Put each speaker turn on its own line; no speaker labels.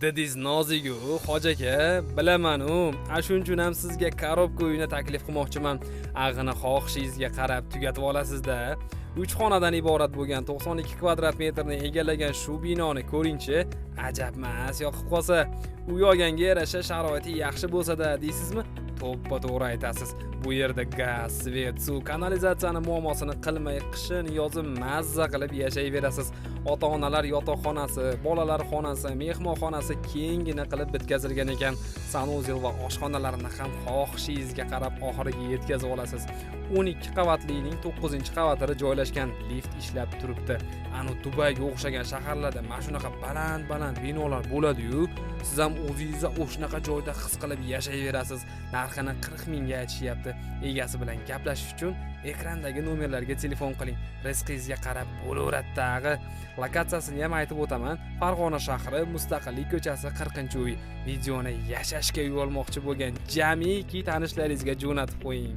Dediz nozigu hoji aka, bilaman-u. Shuning uchun ham sizga korobka uyini taklif qilmoqchiman. Ag'ini xohishingizga qarab tugatib olasiz-da. 3 xonadan iborat bo'lgan 92 kvadrat metrni egallagan shu binoni ko'ring-chi. Ajabmas, yoqib qolsa. Uy olganga yarasha sharoiti yaxshi bo'lsa-da, deysizmi? To'ppa-to'g'ri aytasiz. Bu yerda gaz, svet, suv, kanalizatsiyani muammosini qilmay, qishin, yozin mazza qilib yashayverasiz. Ota-onalar yotoqxonasi, bolalar xonasi, mehmonxonasi kengina qilib bitkazilgan ekan. Sanuzel va oshxonalarini ham xohishingizga qarab oxiriga yetkazib olasiz. 12 qavatlining 9-qavatida joylashgan lift ishlab turibdi. Ani Dubayga o'xshagan shaharlarda mana shunaqa baland binolar bo'ladi-yu. Siz ham o'zingizga o'shnaqa joyda his qilib yashayverasiz. Narxini 40 mingga aytishyapti. Egasi bilan gaplashish uchun ekrandagi nomerlarga telefon qiling. Rizqingizga qarab bo'laveradi-tag'i. Lokatsiyasini ham aytib o'taman. Farg'ona shahri, Mustaqillik ko'chasi 40-uy. Videoni yashashga uy olmoqchi bo'lgan jamiki tanishlaringizga jo'natib qo'ying.